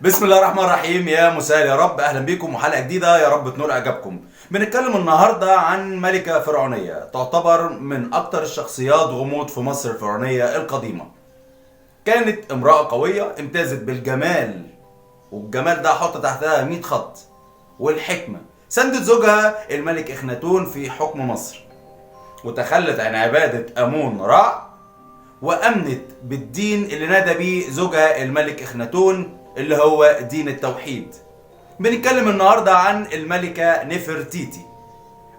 بسم الله الرحمن الرحيم. يا مساء يا رب، اهلا بيكم وحلقه جديده يا رب تنول اعجابكم. بنتكلم النهارده عن ملكه فرعونيه تعتبر من اكتر الشخصيات غموض في مصر الفرعونيه القديمه. كانت امراه قويه امتازت بالجمال، والجمال ده حط تحتها 100 خط، والحكمه. سندت زوجها الملك اخناتون في حكم مصر، وتخلت عن عباده امون رع، وامنت بالدين اللي نادى بيه زوجها الملك اخناتون اللي هو دين التوحيد. بنتكلم النهارده عن الملكه نفرتيتي.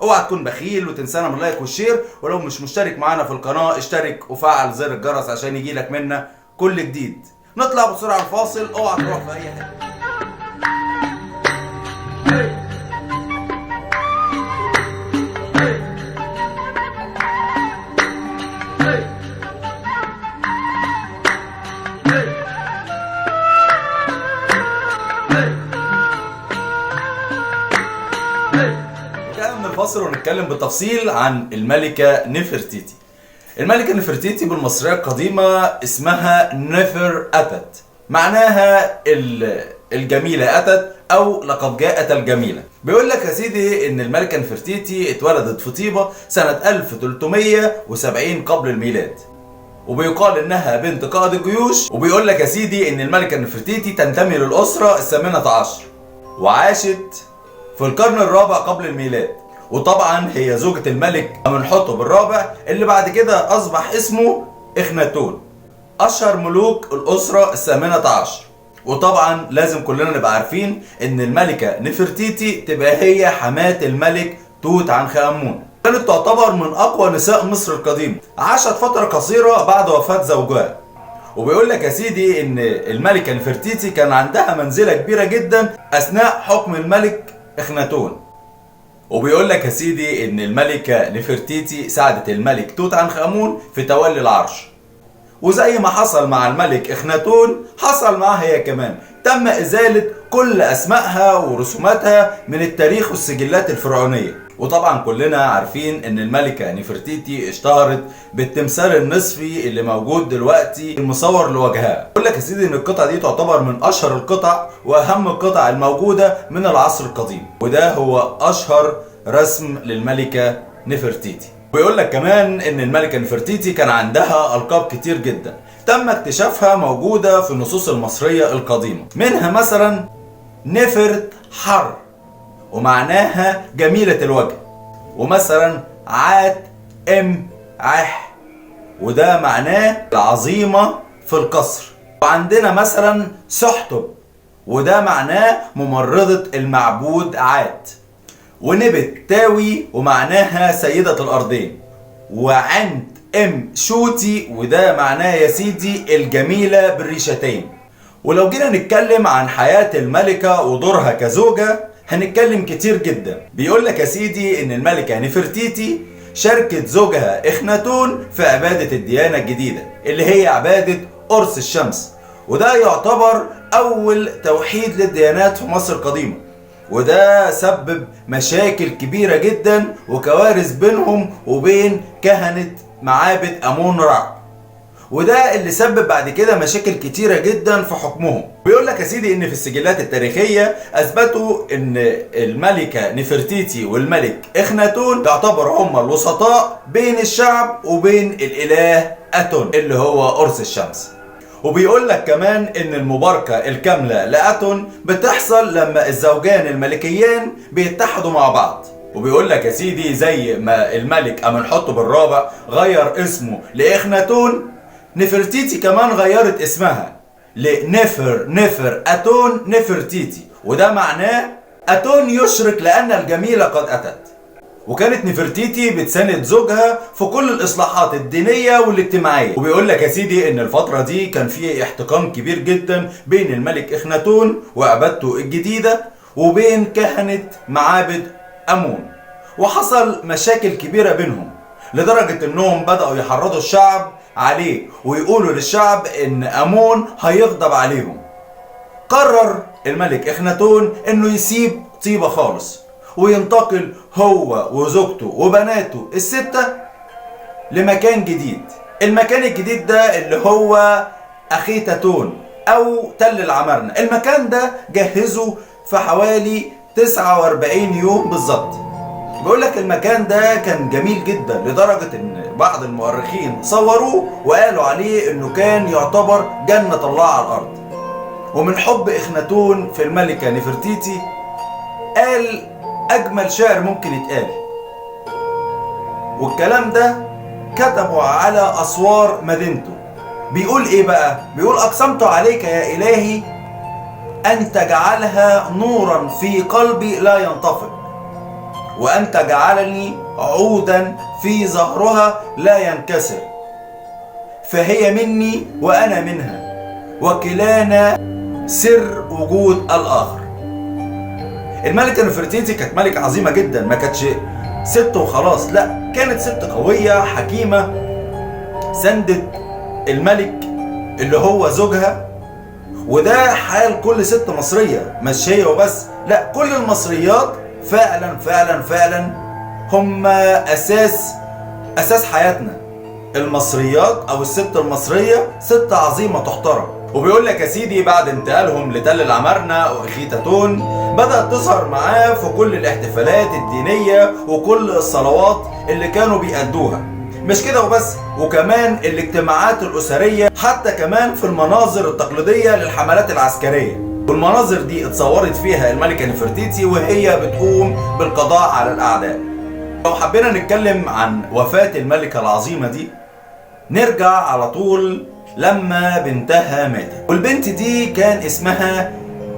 اوعى تكون بخيل وتنسانا من اللايك والشير، ولو مش مشترك معانا في القناه اشترك وفعل زر الجرس عشان يجيلك منا كل جديد. نطلع بسرعه الفاصل، اوعى تروح في اي حته. من الفاصل ونتكلم بالتفصيل عن الملكة نفرتيتي. الملكة نفرتيتي بالمصرية القديمة اسمها نفر أتت، معناها الجميلة أتت أو لقد جاءت الجميلة. بيقول لك يا سيدي إن الملكة نفرتيتي اتولدت في طيبة سنة 1370 قبل الميلاد، وبيقال إنها بنت قائد الجيوش. وبيقول لك يا سيدي إن الملكة نفرتيتي تنتمي للأسرة الثامنة عشر، وعاشت في القرن الرابع قبل الميلاد. وطبعا هي زوجة الملك امنحتب الرابع اللي بعد كده اصبح اسمه اخناتون، اشهر ملوك الاسرة الثامنة عشر. وطبعا لازم كلنا نبقى عارفين ان الملكة نفرتيتي تبقى هي حماة الملك توت عنخ امون. كانت تعتبر من اقوى نساء مصر القديمة، عاشت فترة قصيرة بعد وفاة زوجها. وبيقول لك يا سيدي ان الملكة نفرتيتي كان عندها منزلة كبيرة جدا اثناء حكم الملك اخناتون. وبيقول لك يا سيدي ان الملكة نفرتيتي ساعدت الملك توت عنخ امون في تولي العرش، وزي ما حصل مع الملك اخناتون حصل معها هي كمان. تم ازالة كل اسمائها ورسوماتها من التاريخ والسجلات الفرعونية. وطبعا كلنا عارفين ان الملكة نفرتيتي اشتهرت بالتمثال النصفي اللي موجود دلوقتي المصور لوجهها. بيقول لك يا سيدي ان القطعة دي تعتبر من اشهر القطع واهم القطع الموجودة من العصر القديم، وده هو اشهر رسم للملكة نفرتيتي. ويقول لك كمان ان الملكة نفرتيتي كان عندها القاب كتير جدا تم اكتشافها موجودة في النصوص المصرية القديمة. منها مثلا نفرت حر، ومعناها جميلة الوجه. ومثلا عات ام عح، وده معناه العظيمة في القصر. وعندنا مثلا سحتب، وده معناه ممرضة المعبود عات. ونبت تاوي، ومعناها سيدة الأرضين. وعند ام شوتي، وده معناه يا سيدي الجميلة بالريشتين. ولو جينا نتكلم عن حياة الملكة ودورها كزوجة هنتكلم كتير جدا. بيقول لك يا سيدي ان الملكة نفرتيتي شاركت زوجها اخناتون في عبادة الديانة الجديدة اللي هي عبادة قرص الشمس، وده يعتبر اول توحيد للديانات في مصر القديمة. وده سبب مشاكل كبيرة جدا وكوارث بينهم وبين كهنة معابد امون رع، وده اللي سبب بعد كده مشاكل كتيرة جدا في حكمهم. بيقول لك يا سيدي ان في السجلات التاريخية اثبتوا ان الملكة نفرتيتي والملك اخناتون يعتبروا هما الوسطاء بين الشعب وبين الاله اتون اللي هو قرص الشمس. وبيقول لك كمان ان المباركة الكاملة لاتون بتحصل لما الزوجان الملكيان بيتحدوا مع بعض. وبيقول لك يا سيدي زي ما الملك امنحتب الرابع غير اسمه لاخناتون، نفرتيتي كمان غيرت اسمها لنفر أتون نفرتيتي، وده معناه أتون يشرق لأن الجميلة قد أتت. وكانت نفرتيتي بتساند زوجها في كل الإصلاحات الدينية والاجتماعية. وبيقول لك يا سيدي إن الفترة دي كان فيه احتقان كبير جدا بين الملك إخناتون وعبادته الجديدة وبين كهنة معابد أمون، وحصل مشاكل كبيرة بينهم لدرجة إنهم بدأوا يحرضوا الشعب عليه ويقولوا للشعب ان امون هيغضب عليهم. قرر الملك اخناتون انه يسيب طيبة خالص وينتقل هو وزوجته وبناته الستة لمكان جديد. المكان الجديد ده اللي هو اخيتاتون او تل العمارنة. المكان ده جهزه في حوالي 49 يوم بالظبط. بيقول لك المكان ده كان جميل جدا لدرجة ان بعض المؤرخين صوروه وقالوا عليه انه كان يعتبر جنة الله على الارض. ومن حب اخناتون في الملكة نفرتيتي قال اجمل شعر ممكن يتقال، والكلام ده كتبه على اسوار مدينته. بيقول ايه بقى؟ بيقول اقسمت عليك يا الهي ان تجعلها نورا في قلبي لا ينطفئ، وأن تجعلني عودا في ظهرها لا ينكسر، فهي مني وأنا منها، وكلانا سر وجود الآخر. الملكة نفرتيتي كانت ملكة عظيمة جدا، ما كانتش ست وخلاص، لا، كانت ست قوية حكيمة سندت الملك اللي هو زوجها. وده حال كل ست مصرية، مش هي وبس، لا، كل المصريات فعلا فعلا فعلا هم اساس حياتنا. المصريات او الست المصريه ست عظيمه تحترم. وبيقول لك يا سيدي بعد انتقالهم لتل العمارنة واخيتاتون بدات تظهر معاه في كل الاحتفالات الدينيه وكل الصلوات اللي كانوا بيأدوها. مش كده وبس، وكمان الاجتماعات الاسريه، حتى كمان في المناظر التقليديه للحملات العسكريه. والمناظر دي اتصورت فيها الملكة نفرتيتي وهي بتقوم بالقضاء على الأعداء. لو حبينا نتكلم عن وفاة الملكة العظيمة دي نرجع على طول لما بنتها ماتت. والبنت دي كان اسمها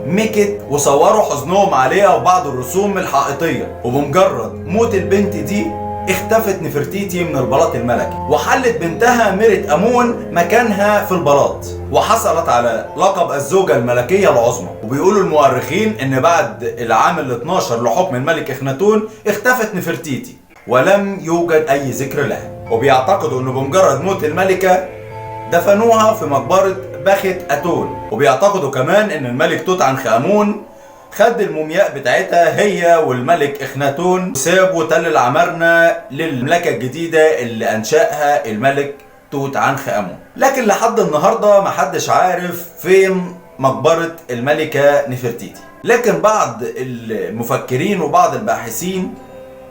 ميكت، وصوروا حزنهم عليها وبعض الرسوم الحائطية. وبمجرد موت البنت دي اختفت نفرتيتي من البلاط الملكي، وحلت بنتها ميرت أمون مكانها في البلاط، وحصلت على لقب الزوجة الملكية العظمى. وبيقولوا المؤرخين ان بعد العام ال 12 لحكم الملك اخناتون اختفت نفرتيتي ولم يوجد اي ذكر لها. وبيعتقدوا انه بمجرد موت الملكة دفنوها في مقبرة بخت أتون. وبيعتقدوا كمان ان الملك توت عنخ آمون خد المومياء بتاعتها هي والملك اخناتون وسابوا تل العمارنة للمملكة الجديدة اللي انشأها الملك توت عنخ آمون. لكن لحد النهاردة محدش عارف فين مقبرة الملكة نفرتيتي. لكن بعض المفكرين وبعض الباحثين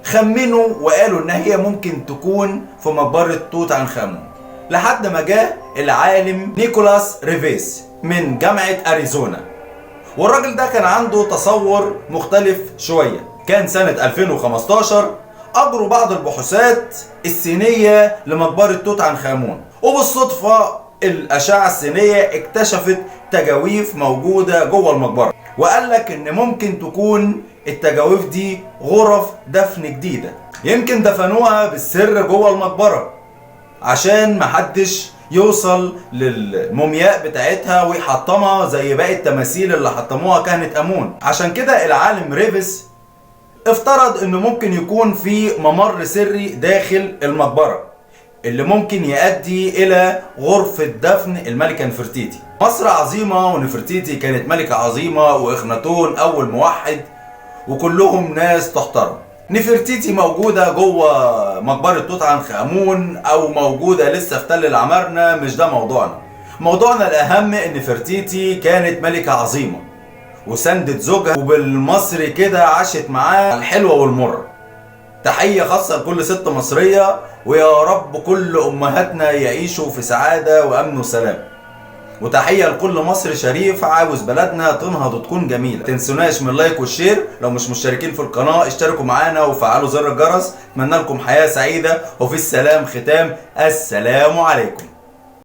خمنوا وقالوا ان هي ممكن تكون في مقبرة توت عنخ آمون، لحد ما جاء العالم نيكولاس ريفيس من جامعة أريزونا. والراجل ده كان عنده تصور مختلف شوية. كان سنة 2015 أجروا بعض البحوثات السينية لمقبرة توت عنخ آمون، وبالصدفة الأشعة السينية اكتشفت تجاويف موجودة جوه المقبرة. وقال لك إن ممكن تكون التجاويف دي غرف دفن جديدة، يمكن دفنوها بالسر جوه المقبرة عشان محدش يوصل للمومياء بتاعتها ويحطمها زي باقي التماثيل اللي حطموها كهنة آمون. عشان كده العالم ريفيس افترض انه ممكن يكون في ممر سري داخل المقبرة اللي ممكن يؤدي الى غرفة دفن الملكة نفرتيتي. مصر عظيمة ونفرتيتي كانت ملكة عظيمة، واخناتون اول موحد، وكلهم ناس تحترم. نفرتيتي موجودة جوه مقبرة توت عنخ آمون او موجودة لسه في تل العمارنة، مش ده موضوعنا. موضوعنا الاهم ان نفرتيتي كانت ملكة عظيمة وسندت زوجها، وبالمصري كده عاشت معاه الحلوة والمرة. تحية خاصة لكل ست مصرية، ويا رب كل أمهاتنا يعيشوا في سعادة وأمن وسلام. وتحية لكل مصري شريف عاوز بلدنا تنهض وتكون جميلة. تنسوناش من اللايك والشير، لو مش مشتركين في القناة اشتركوا معانا وفعلوا زر الجرس. اتمنى لكم حياة سعيدة وفي السلام ختام. السلام عليكم.